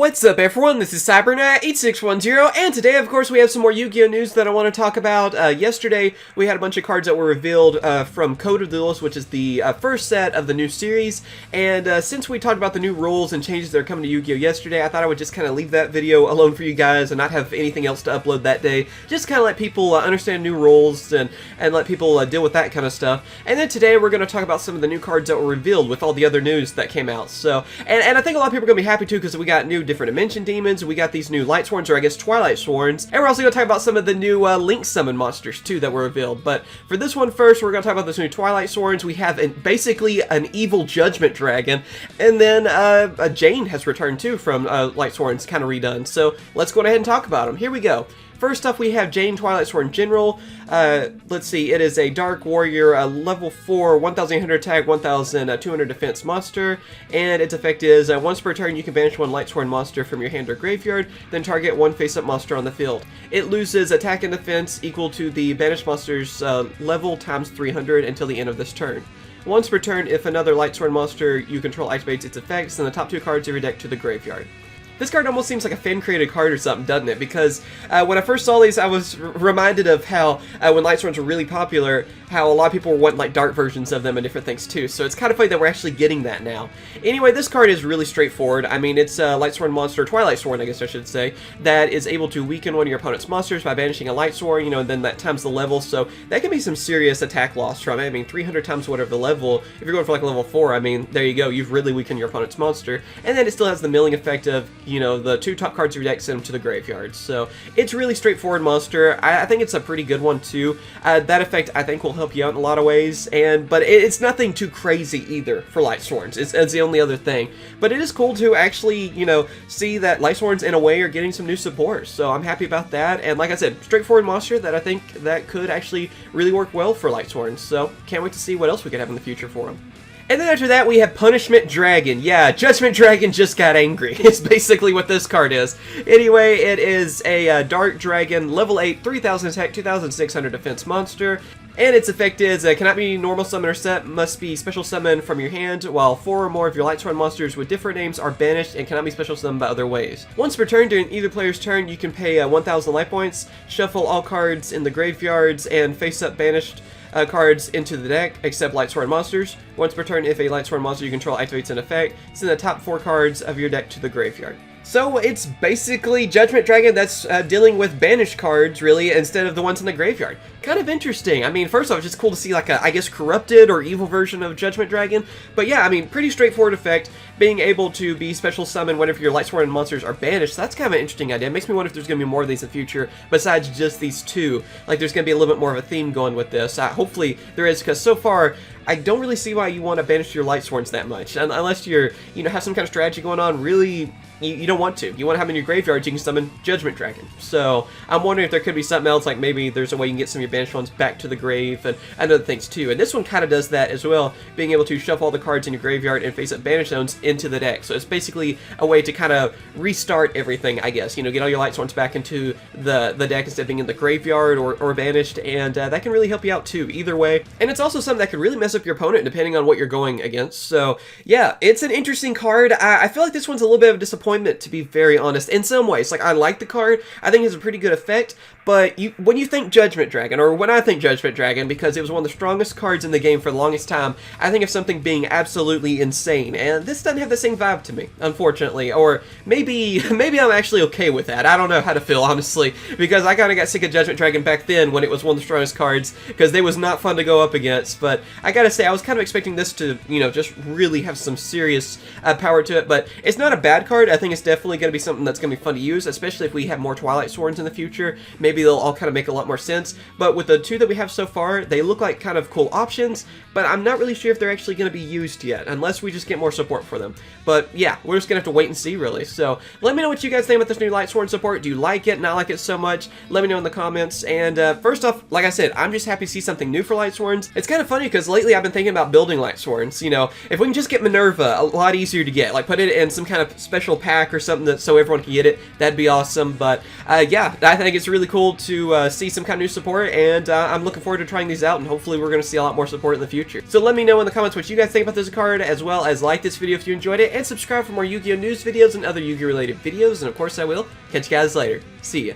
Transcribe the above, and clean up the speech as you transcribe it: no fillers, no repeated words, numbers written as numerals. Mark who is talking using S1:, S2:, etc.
S1: What's up everyone, this is CyberKnight 8610, and today of course we have some more Yu-Gi-Oh news that I want to talk about. Yesterday we had a bunch of cards that were revealed from Code of Duelist, which is the first set of the new series, and since we talked about the new rules and changes that are coming to Yu-Gi-Oh yesterday, I thought I would just kind of leave that video alone for you guys and not have anything else to upload that day. Just kind of let people understand new rules and let people deal with that kind of stuff. And then today we're going to talk about some of the new cards that were revealed with all the other news that came out. So, and I think a lot of people are going to be happy too, because we got new different dimension demons, we got these new Lightsworns, or I guess Twilightsworns, and we're also going to talk about some of the new Link summon monsters too that were revealed. But for this one first, we're going to talk about this new Twilightsworns. We have basically an evil Judgement dragon, and then a Jain has returned too from Lightsworns, kind of redone. So let's go ahead and talk about them. Here we go. First up, we have Jain Twilightsworn General. Let's see, it is a Dark Warrior, level 4, 1,800 attack, 1,200 defense monster, and its effect is once per turn you can banish one Lightsworn monster from your hand or graveyard, then target one face-up monster on the field. It loses attack and defense equal to the banished monster's level times 300 until the end of this turn. Once per turn, if another Lightsworn monster you control activates its effects, then the top two cards of your deck to the graveyard. This card almost seems like a fan-created card or something, doesn't it? Because when I first saw these, I was reminded of how, when Lightsworns were really popular, how a lot of people were wanting like dark versions of them and different things too. So it's kind of funny that we're actually getting that now. Anyway, this card is really straightforward. I mean, it's a Lightsworn monster, Twilightsworn, I guess I should say, that is able to weaken one of your opponent's monsters by banishing a Lightsworn, you know, and then that times the level. So that can be some serious attack loss from it. I mean, 300 times whatever the level. If you're going for like a level 4, I mean, there you go. You've really weakened your opponent's monster. And then it still has the milling effect of, you know, the two top cards of your deck, send them to the graveyard. So it's really straightforward monster. I think it's a pretty good one too. That effect I think will help you out in a lot of ways, but it's nothing too crazy either for Lightsworns. It's the only other thing. But it is cool to actually, you know, see that Lightsworns in a way are getting some new support. So I'm happy about that. And like I said, straightforward monster that I think that could actually really work well for Lightsworns. So can't wait to see what else we could have in the future for them. And then after that, we have Punishment Dragon. Yeah, Judgment Dragon just got angry. It's basically what this card is. Anyway, it is a Dark Dragon, level 8, 3,000 attack, 2,600 defense monster. And its effect is, cannot be normal summon or set, must be special summon from your hand, while 4 or more of your Lightsworn monsters with different names are banished and cannot be special summoned by other ways. Once per turn, during either player's turn, you can pay 1,000 life points, shuffle all cards in the graveyards, and face-up banished cards into the deck, except Lightsworn monsters. Once per turn, if a Lightsworn monster you control activates an effect, send the top 4 cards of your deck to the graveyard. So it's basically Judgment Dragon that's dealing with banished cards, really, instead of the ones in the graveyard. Kind of interesting. I mean, first off, it's just cool to see like a, I guess, corrupted or evil version of Judgment Dragon. But yeah, I mean, pretty straightforward effect. Being able to be special summoned whenever your Lightsworn monsters are banished, that's kind of an interesting idea. It makes me wonder if there's going to be more of these in the future besides just these two. Like, there's going to be a little bit more of a theme going with this. Hopefully there is, because so far, I don't really see why you want to banish your Lightsworns that much. Unless you're, you know, have some kind of strategy going on, really, you don't want to. You want to have them in your graveyard, you can summon Judgment Dragon. So I'm wondering if there could be something else, like maybe there's a way you can get some of your banished ones back to the grave and other things too. And this one kind of does that as well, being able to shuffle all the cards in your graveyard and face up banished zones into the deck. So it's basically a way to kind of restart everything, I guess. You know, get all your Lightsworns back into the deck instead of being in the graveyard or banished, and that can really help you out too, either way. And it's also something that could really mess up your opponent depending on what you're going against. So yeah, it's an interesting card. I feel like this one's a little bit of a disappointment, to be very honest, in some ways. Like, I like the card, I think it's a pretty good effect, but when you think Judgment Dragon, or when I think Judgment Dragon, because it was one of the strongest cards in the game for the longest time, I think of something being absolutely insane, and this doesn't have the same vibe to me, unfortunately. Or maybe I'm actually okay with that. I don't know how to feel, honestly, because I kind of got sick of Judgment Dragon back then when it was one of the strongest cards, because they was not fun to go up against. But I gotta say, I was kind of expecting this to, you know, just really have some serious power to it. But it's not a bad card. I think it's definitely going to be something that's going to be fun to use, especially if we have more Twilightsworns in the future. Maybe they'll all kind of make a lot more sense. But with the two that we have so far, they look like kind of cool options, but I'm not really sure if they're actually going to be used yet, unless we just get more support for them. But yeah, we're just going to have to wait and see, really. So let me know what you guys think about this new Lightsworn support. Do you like it? Not like it so much? Let me know in the comments. And first off, like I said, I'm just happy to see something new for Lightsworns. It's kind of funny because lately I've been thinking about building Lightsworns. You know, if we can just get Minerva, a lot easier to get. Like, put it in some kind of special pack or something that so everyone can get it. That'd be awesome. But yeah, I think it's really cool to see some kind of new support, and I'm looking forward to trying these out, and hopefully we're going to see a lot more support in the future. So let me know in the comments what you guys think about this card, as well as like this video if you enjoyed it, and subscribe for more Yu-Gi-Oh! News videos and other Yu-Gi-Oh! Related videos, and of course I will catch you guys later. See ya.